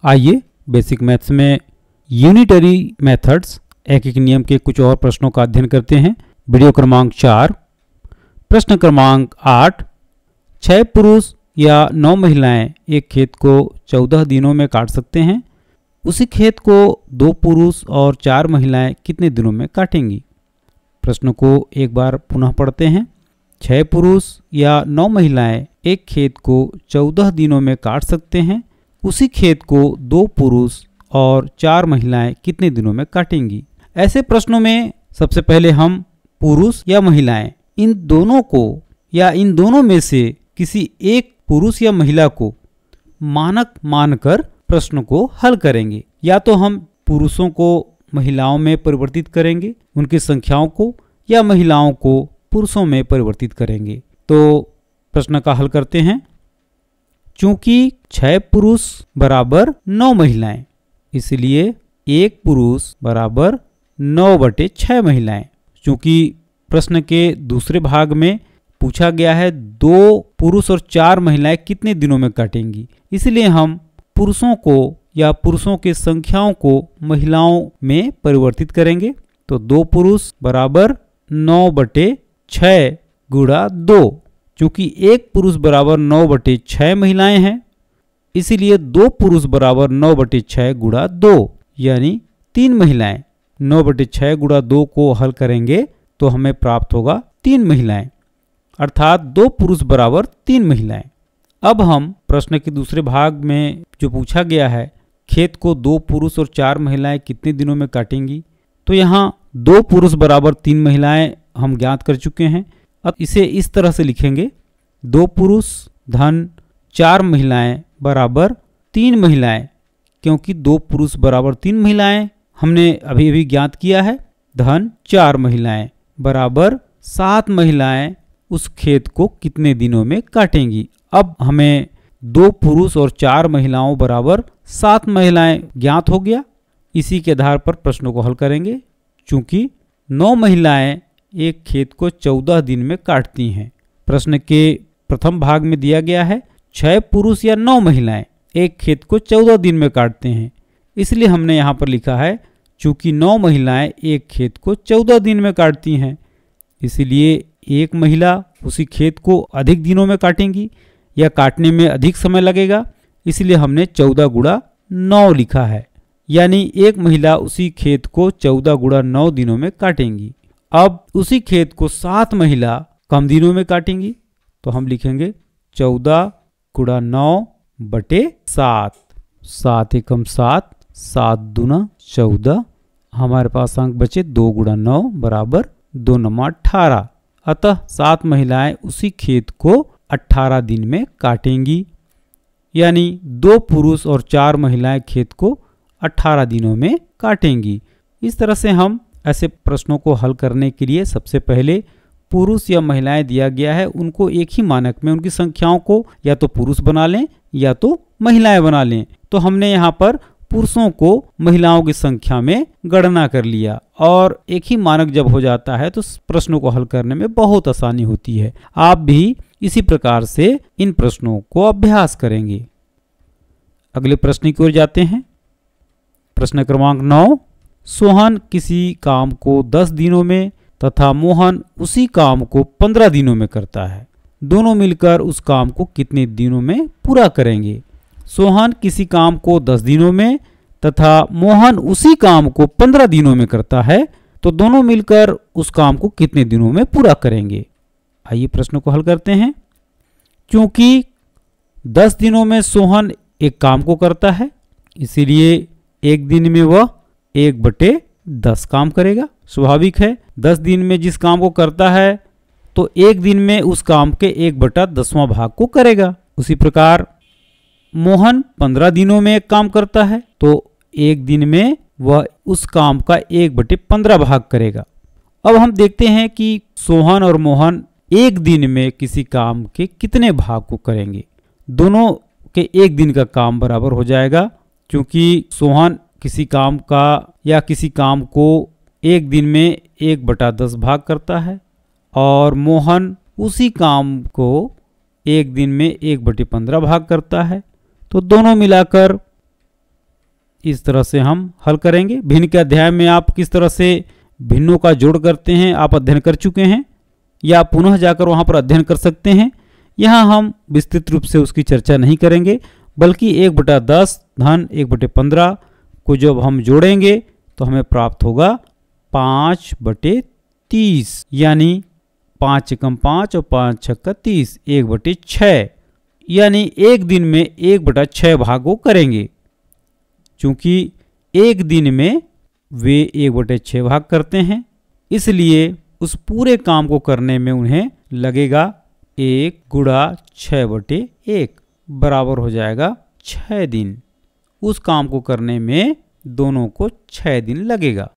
आइए basic maths में unitary methods एक एक नियम के कुछ और प्रश्नों का अध्ययन करते हैं। वीडियो क्रमांक 4। प्रश्न क्रमांक 8। 6 पुरुष या 9 महिलाएं एक खेत को 14 दिनों में काट सकते हैं। उसी खेत को 2 पुरुष और 4 महिलाएं कितने दिनों में काटेंगी? प्रश्न को एक बार पुनः पढ़ते हैं। 6 पुरुष या 9 महिलाएं एक खेत को 14 दिनों में काट सकते हैं। उसी खेत को 2 पुरुष और 4 महिलाएं कितने दिनों में काटेंगी? ऐसे प्रश्नों में सबसे पहले हम पुरुष या महिलाएं इन दोनों को या इन दोनों में से किसी एक पुरुष या महिला को मानक मानकर प्रश्न को हल करेंगे। या तो हम पुरुषों को महिलाओं में परिवर्तित करेंगे उनकी संख्याओं को, या महिलाओं को पुरुषों में परिवर्तित करेंगे। तो प्रश्न का हल करते हैं। चूंकि 6 पुरुष बराबर 9 महिलाएं, इसलिए 1 पुरुष बराबर 9/6 महिलाएं। चूंकि प्रश्न के दूसरे भाग में पूछा गया है 2 पुरुष और 4 महिलाएं कितने दिनों में काटेंगी, इसलिए हम पुरुषों को या पुरुषों की संख्याओं को महिलाओं में परिवर्तित करेंगे। तो 2 पुरुष बराबर 9/6 गुणा 2। चूंकि 1 पुरुष बराबर 9/6 महिलाएं हैं, इसीलिए 2 पुरुष बराबर 9/6 गुणा 2 यानी 3 महिलाएं। 9/6 गुणा 2 को हल करेंगे तो हमें प्राप्त होगा 3 महिलाएं, अर्थात 2 पुरुष बराबर 3 महिलाएं। अब हम प्रश्न के दूसरे भाग में जो पूछा गया है खेत को 2 पुरुष और 4 महिलाएं कितने दिनों में काटेंगी, तो यहाँ 2 पुरुष बराबर 3 महिलाएं हम ज्ञात कर चुके हैं। अब इसे इस तरह से लिखेंगे, 2 पुरुष धन 4 महिलाएं बराबर 3 महिलाएं, क्योंकि 2 पुरुष बराबर 3 महिलाएं हमने अभी अभी ज्ञात किया है, धन 4 महिलाएं बराबर 7 महिलाएं उस खेत को कितने दिनों में काटेंगी। अब हमें 2 पुरुष और 4 महिलाओं बराबर 7 महिलाएं ज्ञात हो गया। इसी के आधार पर प्रश्नों को हल करेंगे। चूंकि 9 महिलाएं एक खेत को 14 दिन में काटती हैं। प्रश्न के प्रथम भाग में दिया गया है 6 पुरुष या 9 महिलाएं एक खेत को 14 दिन में काटते हैं, इसलिए हमने यहाँ पर लिखा है चूंकि 9 महिलाएं एक खेत को 14 दिन में काटती हैं, इसलिए एक महिला उसी खेत को अधिक दिनों में काटेंगी या काटने में अधिक समय लगेगा, इसलिए हमने 14 गुणा 9 लिखा है। यानी एक महिला उसी खेत को 14 गुणा 9 दिनों में काटेंगी। अब उसी खेत को 7 महिला कम दिनों में काटेंगी, तो हम लिखेंगे 14 गुणा 9/7। 7 एकम 7, 7 दूना 14। हमारे पास अंक बचे 2 गुणा 9 बराबर 2 9 18। अतः 7 महिलाएं उसी खेत को 18 दिन में काटेंगी, यानी 2 पुरुष और 4 महिलाएं खेत को 18 दिनों में काटेंगी। इस तरह से हम ऐसे प्रश्नों को हल करने के लिए सबसे पहले पुरुष या महिलाएं दिया गया है उनको एक ही मानक में उनकी संख्याओं को या तो पुरुष बना लें या तो महिलाएं बना लें। तो हमने यहाँ पर पुरुषों को महिलाओं की संख्या में गणना कर लिया, और एक ही मानक जब हो जाता है तो प्रश्नों को हल करने में बहुत आसानी होती है। आप भी इसी प्रकार से इन प्रश्नों को अभ्यास करेंगे। अगले प्रश्न की ओर जाते हैं। प्रश्न क्रमांक 9। सोहन किसी काम को 10 दिनों में तथा मोहन उसी काम को 15 दिनों में करता है। दोनों मिलकर उस काम को कितने दिनों में पूरा करेंगे? सोहन किसी काम को 10 दिनों में तथा मोहन उसी काम को 15 दिनों में करता है, तो दोनों मिलकर उस काम को कितने दिनों में पूरा करेंगे? आइए प्रश्न को हल करते हैं। क्योंकि 10 दिनों में सोहन एक काम को करता है, इसीलिए एक दिन में वह 1/10 काम करेगा। स्वाभाविक है, 10 दिन में जिस काम को करता है तो एक दिन में उस काम के 1/10वां भाग को करेगा। उसी प्रकार मोहन 15 दिनों में एक काम करता है, तो एक दिन में वह उस काम का 1/15 भाग करेगा। अब हम देखते हैं कि सोहन और मोहन एक दिन में किसी काम के कितने भाग को करेंगे। दोनों के एक दिन का काम बराबर हो जाएगा, क्योंकि सोहन किसी काम का या किसी काम को एक दिन में 1/10 भाग करता है और मोहन उसी काम को एक दिन में 1/15 भाग करता है। तो दोनों मिलाकर इस तरह से हम हल करेंगे। भिन्न के अध्याय में आप किस तरह से भिन्नों का जोड़ करते हैं आप अध्ययन कर चुके हैं, या आप पुनः जाकर वहाँ पर अध्ययन कर सकते हैं। यहाँ हम विस्तृत रूप से उसकी चर्चा नहीं करेंगे, बल्कि 1/10 धन 1/15 को जब हम जोड़ेंगे तो हमें प्राप्त होगा 5/30, यानी 5 एकम 5 और 5 छक्का 30, 1/6, यानी एक दिन में 1/6 भागों करेंगे। चूंकि एक दिन में वे 1/6 भाग करते हैं, इसलिए उस पूरे काम को करने में उन्हें लगेगा 1 × 6/1 बराबर हो जाएगा 6 दिन। उस काम को करने में दोनों को 6 दिन लगेगा।